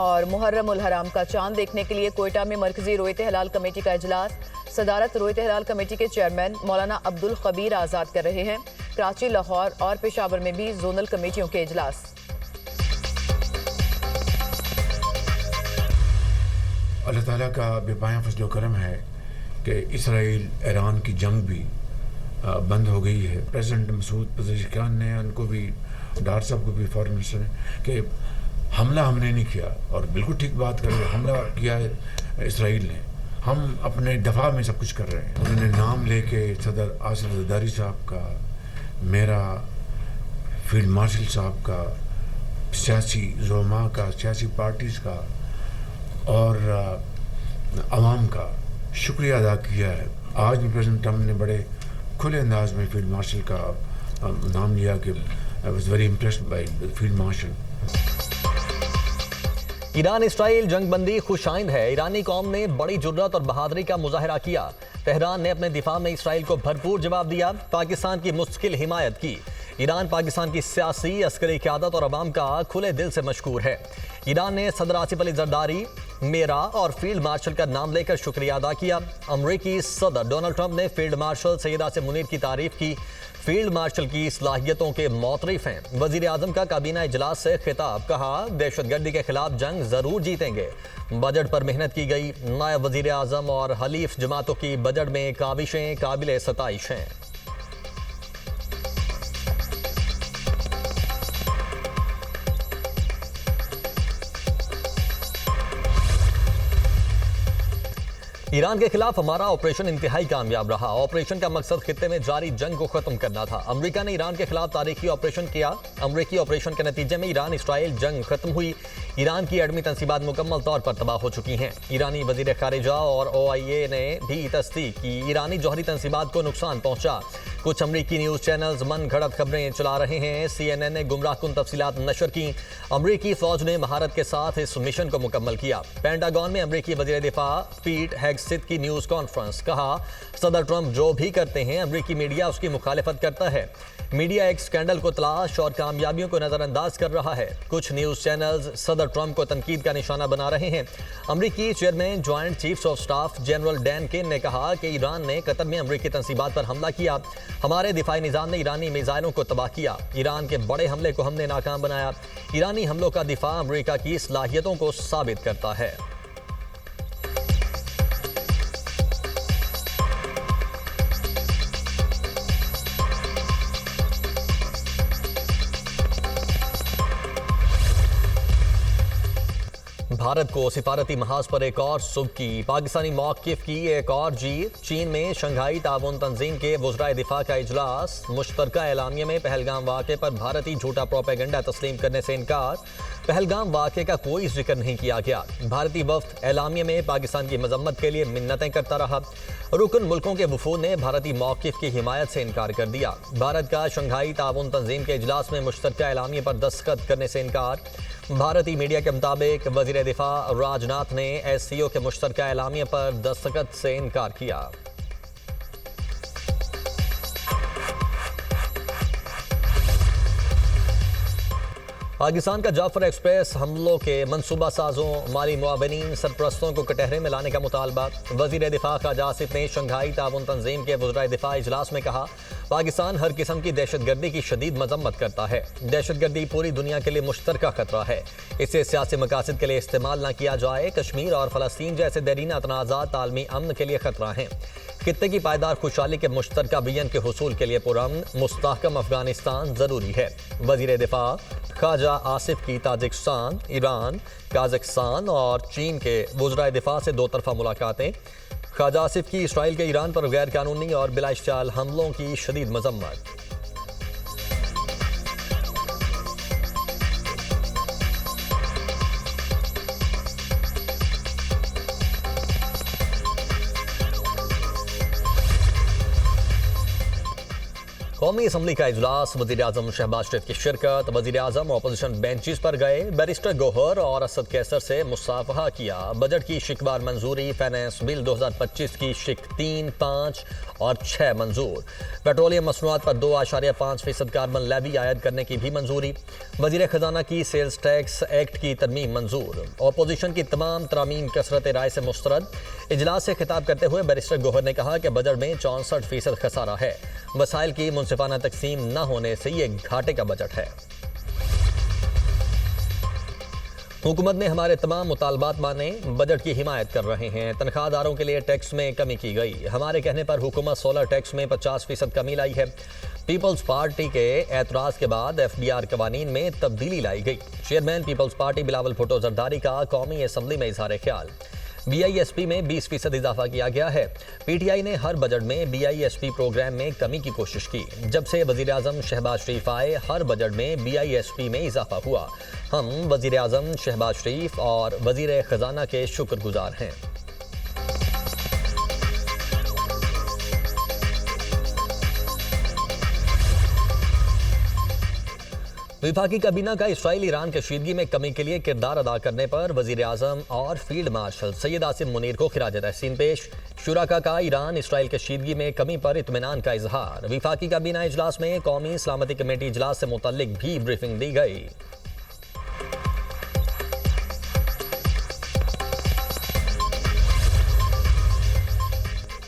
और मुहर्रम उल हराम का चांद देखने के लिए कोयटा में मरकजी रोयत हलाल कमेटी का इजलास सदारत रोयत हलाल कमेटी के चेयरमैन मौलाना अब्दुल खबीर आज़ाद कर रहे हैं। कराची, लाहौर और पेशावर में भी जोनल कमेटियों के इजलास। अल्लाह ताला का बेपाया फजल करम है कि इसराइल ईरान की जंग भी बंद हो गई है। प्रेसिडेंट मसूद पज़ेशिकियान ने उनको भी, डार साहब को भी, फॉरेन मिनिस्टर ने, कि हमला हमने नहीं किया, और बिल्कुल ठीक बात कर रहे हैं, हमला किया है इसराइल ने, हम अपने दफा में सब कुछ कर रहे हैं। उन्होंने नाम लेके सदर आसिफ ज़रदारी साहब का, मेरा, फील्ड मार्शल साहब का, सियासी ज़ुलमा का, सियासी पार्टीज़ का और अवाम का शुक्रिया अदा किया है। आज भी प्रेसिडेंट ट्रम्प ने बड़े खुले अंदाज में फील्ड मार्शल का नाम लिया कि I was very impressed by field marshal. Iran Israel जंगबंदी खुशाइंद है। ईरानी कौम ने बड़ी जुर्रत और बहादुरी का मुजाहरा किया। तेहरान ने अपने दिफा में इसराइल को भरपूर जवाब दिया। पाकिस्तान की मुस्तकिल हिमायत की। ईरान पाकिस्तान की सियासी, अस्करी क़यादत और अवाम का खुले दिल से मशकूर है। ईरान ने सदर आसिफ अली जरदारी, मेरा और फील्ड मार्शल का नाम लेकर शुक्रिया अदा किया। अमरीकी सदर डोनाल्ड ट्रंप ने फील्ड मार्शल सैयद आसिम मुनीर की तारीफ की। फील्ड मार्शल की सलाहियतों के मोतरिफ हैं। वजीर आजम का काबीना इजलास से खिताब, कहा दहशतगर्दी के खिलाफ जंग जरूर जीतेंगे। बजट पर मेहनत की गई। नायब वजीर आजम और हलीफ जमातों की बजट में काविशें काबिल सताइश हैं। ईरान के खिलाफ हमारा ऑपरेशन इंतहाई कामयाब रहा। ऑपरेशन का मकसद खित्ते में जारी जंग को खत्म करना था। अमेरिका ने ईरान के खिलाफ तारीखी ऑपरेशन किया। अमेरिकी ऑपरेशन के नतीजे में ईरान इसराइल जंग खत्म हुई। ईरान की एटमी तंसीबात मुकम्मल तौर पर तबाह हो चुकी हैं। ईरानी वजीर खारिजा और OIA ने भी तस्दीक की। ईरानी जौहरी तंसीबात को नुकसान पहुंचा। कुछ अमरीकी न्यूज़ चैनल्स मन घड़त खबरें चला रहे हैं। CNN ने गुमराहकुन तफसीलात नशर की। अमरीकी फौज ने महारत के साथ इस मिशन को मुकम्मल किया। पेंटागन में अमरीकी वजीर दिफा पीट हेगसेथ की न्यूज़ कॉन्फ्रेंस, कहा सदर ट्रंप जो भी करते हैं अमरीकी मीडिया उसकी मुखालिफत करता है। मीडिया एक स्कैंडल को तलाश और कामयाबियों को नजरअंदाज कर रहा है। कुछ न्यूज़ चैनल्स सदर ट्रंप को तनकीद का निशाना बना रहे हैं। अमरीकी chairman joint chiefs of staff general Dan Caine ने कहा कि ईरान ने कतर में अमरीकी तंसीबात पर हमला किया। हमारे दिफाई निज़ाम ने ईरानी मिसाइलों को तबाह किया। ईरान के बड़े हमले को हमने नाकाम बनाया। ईरानी हमलों का दिफा अमरीका की सलाहियतों को साबित करता है। भारत को सिफारती महाज पर एक और सुबकी। पाकिस्तानी मौक़िफ़ की एक और जीत। चीन में शंघाई ताउन तंजीम के वज़राए दिफा का इजलास। मुश्तरका एलामिया में पहलगाम वाक़े पर भारतीय झूठा प्रोपेगेंडा तस्लीम करने से इनकार। पहलगाम वाक़े का कोई जिक्र नहीं किया गया। भारतीय वफ़द एलामिया में पाकिस्तान की मजम्मत के लिए मिन्नतें करता रहा। रुकन मुल्कों के वफूद ने भारतीय मौक़िफ़ की हिमायत से इनकार कर दिया। भारत का शंघाई ताउन तंजीम के इजलास में मुश्तरका एलामिया पर दस्तखत करने से इनकार। भारतीय मीडिया के मुताबिक वज़ीर दिफा राजनाथ ने SCO के मुश्तरका एलामिया पर दस्तखत से इनकार किया। पाकिस्तान का जाफर एक्सप्रेस हमलों के मनसूबा साजों, माली मुआवनीन, सरपरस्तों को कटहरे में लाने का मुतालबा। वज़ीर दिफा ख्वाजा आसिफ ने शंघाई ताउन तंजीम के वज़राए दिफा इजलास में कहा पाकिस्तान हर किस्म की दहशतगर्दी की शदीद मजम्मत करता है। दहशतगर्दी पूरी दुनिया के लिए मुश्तरका खतरा है। इसे सियासी मकासद के लिए इस्तेमाल न किया जाए। कश्मीर और फ़लस्तीन जैसे देरीना तनाज़ात आलमी अमन के लिए खतरा हैं। खित्ते की पायदार खुशहाली के मुश्तरका विजन के हुसूल के लिए पुरअमन मुस्तहकम अफगानिस्तान ज़रूरी है। वज़ीर दिफा ख्वाजा आसिफ की ताजिकिस्तान, ईरान, काज़ाकिस्तान और चीन के वज़राए दिफा से दो तरफ़ा मुलाकातें। ख्वाजा आसिफ की इसराइल के ईरान पर गैर कानूनी और बिलाइश्तियाल हमलों की शदीद मजम्मत। कौमी असम्बली का इजलास, वजीर आजम शहबाज शरीफ की शिरकत। वजीर आजम अपोजिशन बेंचेस पर गए, बैरिस्टर गौहर और असद कैसर से मुसाफहा किया। बजट की शिकबार मंजूरी, फाइनेंस बिल 2025 की शिक 3, 5 और 6 मंजूर। पेट्रोलियम मसनूआत पर 2.5% कार्बन लेवी आयद करने की भी मंजूरी। वजीर खजाना की सेल्स टैक्स एक्ट की तरमीम मंजूर। अपोजिशन की तमाम तरामीम कसरत राय से मुस्तरद। इजलास से खिताब करते हुए बैरिस्टर गौहर ने कहा कि बजट में 64% खसारा है। वसाइल की मुनसिफाना तकसीम न होने से ये घाटे का बजट है। हुकूमत ने हमारे तमाम मुतालबात माने, बजट की हिमायत कर रहे हैं। तनख्वाहदारों के लिए टैक्स में कमी की गई। हमारे कहने पर हुकूमत सोलर टैक्स में 50% कमी लाई है। पीपल्स पार्टी के एतराज़ के बाद FDR कवानीन में तब्दीली लाई गई। Chairman people's party Bilawal Bhutto Zardari का कौमी असम्बली में इजहार ख्याल। BISP में 20% इजाफा किया गया है। PTI ने हर बजट में BISP प्रोग्राम में कमी की कोशिश की। जब से वजीर आजम शहबाज शरीफ आए, हर बजट में BISP में इजाफा हुआ। हम वजीर आजम शहबाज शरीफ और वजीर खजाना के शुक्रगुजार हैं। विफाकी काबीना का इसराइल ईरान कशीदगी में कमी के लिए किरदार अदा करने पर वजीर आजम और फील्ड मार्शल सैयद आसिम मुनीर को खिराज तहसीन पेश। शुराका का ईरान इसराइल कशीदगी में कमी पर इत्मीनान का इजहार। विफाकी काबीना इजलास में कौमी सलामती कमेटी इजलास से मुतल्लिक भी ब्रीफिंग दी गई।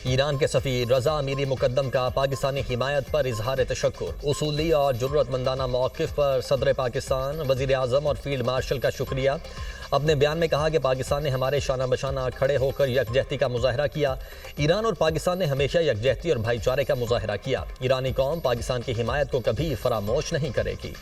ईरान के सफीर रजा अमीरी मुकद्दम का पाकिस्तानी हिमायत पर इजहार तशक्कुर। उसूली और जुर्रतमंदाना मौक़िफ़ पर सदर पाकिस्तान, वज़ीर आज़म और फील्ड मार्शल का शुक्रिया। अपने बयान में कहा कि पाकिस्तान ने हमारे शाना बशाना खड़े होकर यकजहती का मुजाहरा किया। ईरान और पाकिस्तान ने हमेशा यकजहती और भाईचारे का मुजाहरा किया। ईरानी कौम पाकिस्तान की हिमायत को कभी फरामोश नहीं करेगी।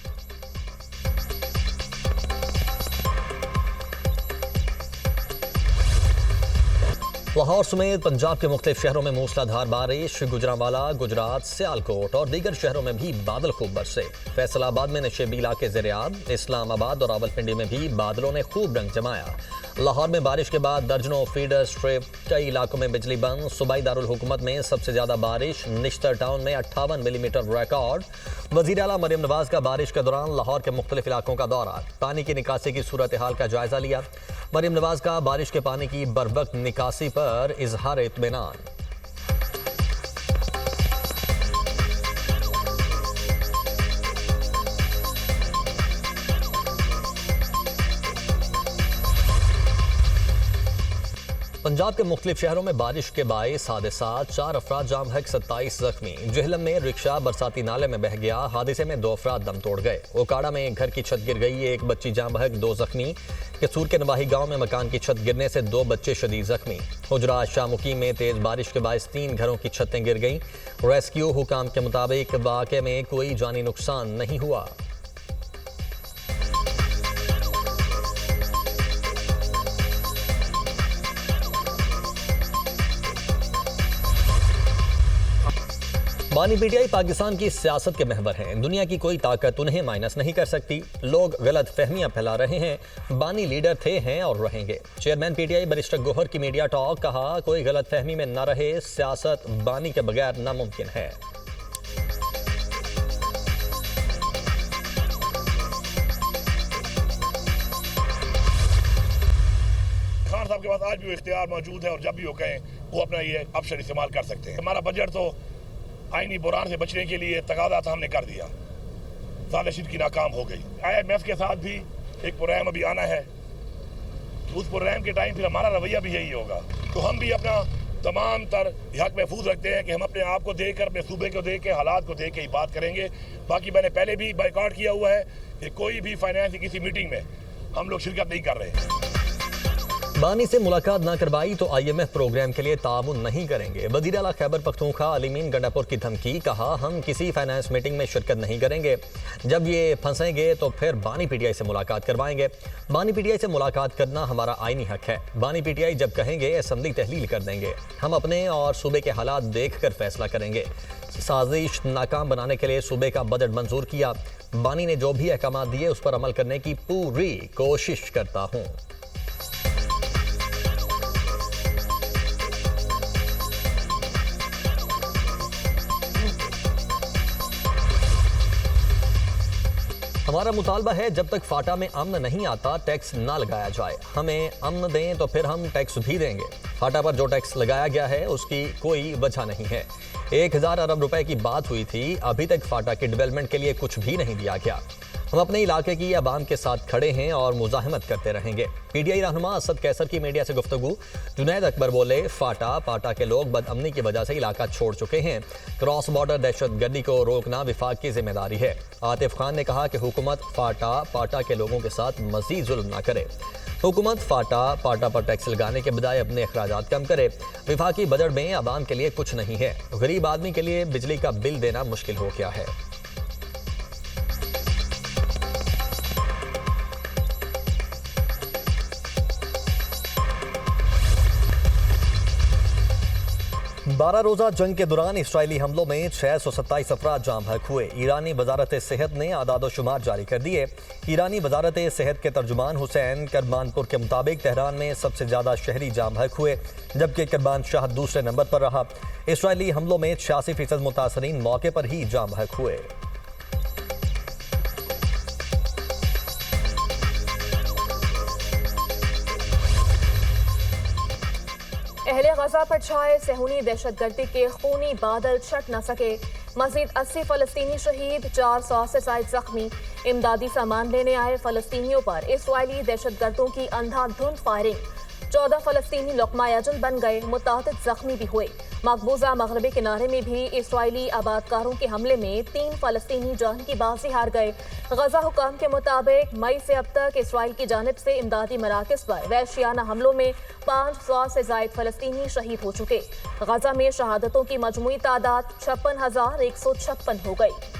लाहौर समेत पंजाब के मुख्तलिफ शहरों में मूसलाधार बारिश। गुजरांवाला, गुजरात, सियालकोट और दीगर शहरों में भी बादल खूब बरसे। फैसलाबाद में नशेबी इलाके ज़ेर-ए-आब, इस्लामाबाद और रावलपिंडी में भी बादलों ने खूब रंग जमाया। लाहौर में बारिश के बाद दर्जनों फीडर स्ट्रिप, कई इलाकों में बिजली बंद। सूबाई दारुल हुकूमत में सबसे ज्यादा बारिश, निश्तर टाउन में 58 मिलीमीटर रिकॉर्ड। वज़ीर आला मरियम नवाज का बारिश के दौरान लाहौर के मुख्तलिफ इलाकों का दौरा, पानी की निकासी की सूरत हाल का जायजा लिया। मरियम नवाज का बारिश के पानी की बरवक्त निकासी पर इजहार इत्मीनान। पंजाब के मुख्तलिफ शहरों में बारिश के बायस हादसात, 4 अफराद जाम हक, 27 जख्मी। जेहलम में रिक्शा बरसाती नाले में बह गया, हादसे में 2 अफराद दम तोड़ गए। ओकाड़ा में एक घर की छत गिर गई, 1 बच्ची जाम हक, 2 जख्मी। कसूर के नवाही गांव में मकान की छत गिरने से 2 बच्चे शदीद जख्मी। हुजरा शामुकी में तेज बारिश के बायस 3 घरों की छतें गिर गईं। रेस्क्यू हुकाम के मुताबिक वाक़े में कोई जानी नुकसान नहीं हुआ। बानी पीटीआई पाकिस्तान की सियासत के महवर हैं। दुनिया की कोई ताकत उन्हें माइनस नहीं कर सकती। लोग गलत फहमियां फैला रहे हैं। बानी लीडर थे, हैं और रहेंगे। चेयरमैन पीटीआई बैरिस्टर गौहर की मीडिया टॉक, कहा कोई गलत फहमी में न रहे, सियासत बानी के बगैर नामुमकिन है। खान साहब के पास आज भी वो इख्तियार मौजूद है और जब भी वो कहें वो अपना ये ऑप्शन इस्तेमाल कर सकते हैं। हमारा बजट तो आईनी बुरान से बचने के लिए तकादा था, हमने कर दिया। साजिश की नाकाम हो गई। IMF के साथ भी एक प्रोग्राम अभी आना है। उस प्रोग्राम के टाइम फिर हमारा रवैया भी यही होगा। तो हम भी अपना तमाम तर हक महफूज रखते हैं कि हम अपने आप को देख कर, अपने सूबे को देख के, हालात को देख के ही बात करेंगे। बाकी मैंने पहले भी बाइकआउट किया हुआ है कि कोई भी फाइनेंस की किसी मीटिंग में हम लोग शिरकत नहीं कर रहे। बानी से मुलाकात ना करवाई तो IMF प्रोग्राम के लिए ताउन नहीं करेंगे। वज़ीर आला खैबर पख्तूनख्वा अलीमीन गंडापुर की धमकी, कहा हम किसी फाइनेंस मीटिंग में शिरकत नहीं करेंगे। जब ये फंसेंगे तो फिर बानी पीटीआई से मुलाकात करवाएंगे। बानी पीटीआई से मुलाकात करना हमारा आईनी हक है। बानी पीटीआई जब कहेंगे असम्बली तहलील कर देंगे। हम अपने और सूबे के हालात देख कर फैसला करेंगे। साजिश नाकाम बनाने के लिए सूबे का बजट मंजूर किया। बानी ने जो भी अहकाम दिए उस पर अमल करने की पूरी कोशिश करता हूँ। हमारा मुतालबा है जब तक फाटा में अमन नहीं आता टैक्स ना लगाया जाए। हमें अमन दें तो फिर हम टैक्स भी देंगे। फाटा पर जो टैक्स लगाया गया है उसकी कोई वजह नहीं है। 1000 अरब रुपए की बात हुई थी, अभी तक फाटा के डेवलपमेंट के लिए कुछ भी नहीं दिया गया। हम अपने इलाके की आवाम के साथ खड़े हैं और मुजाहिमत करते रहेंगे। पीटीआई रहनुमा असद कैसर की मीडिया से गुफ्तगू। जुनैद अकबर बोले, पाटा के लोग बदअमनी की वजह से इलाका छोड़ चुके हैं। क्रॉस बॉर्डर दहशतगर्दी को रोकना विफाक की जिम्मेदारी है। आतिफ खान ने कहा कि हुकूमत पाटा के लोगों के साथ मजीद जुल्म न करे। हुकूमत पाटा पर टैक्स लगाने के बजाय अपने अखराजात कम करे। विफाकी बजट में आवाम के लिए कुछ नहीं है। गरीब आदमी के लिए बिजली का बिल देना मुश्किल हो गया है। बारह रोजा जंग के दौरान इसराइली हमलों में 627 अफराद जाम हक हुए। ईरानी वजारत सेहत ने आदाद शुमार जारी कर दिए। ईरानी वजारत सेहत के तर्जुमान हुसैन करमानपुर के मुताबिक तेहरान में सबसे ज़्यादा शहरी जाम हक हुए, जबकि करमान शाह दूसरे नंबर पर रहा। इसराइली हमलों में 86% मुतासरीन मौके पर ही जाम हक हुए। अहले गजा पर छाए सेहूनी दहशतगर्दी के खूनी बादल छट न सके। मजीद 80 फलस्तीनी शहीद, 400 से ज्यादा जख्मी। इमदादी सामान लेने आए फलस्तीनियों पर इसराइली दहशतगर्दों की अंधाधुंध फायरिंग। 14 फलस्तीनी लुक़मा अजल बन गए, मुतादिद जख्मी भी हुए। मकबूजा मगरबी किनारे में भी इसराइली आबादकारों के हमले में 3 फलस्तीनी जान की बाजी हार गए। गजा हुकाम के मुताबिक मई से अब तक इसराइल की जानिब से इमदादी मराकज़ पर वहशियाना हमलों में 500 से ज़ायद फलस्तीनी शहीद हो चुके। गजा में शहादतों की मजमूई तादाद 56,156 हो गई।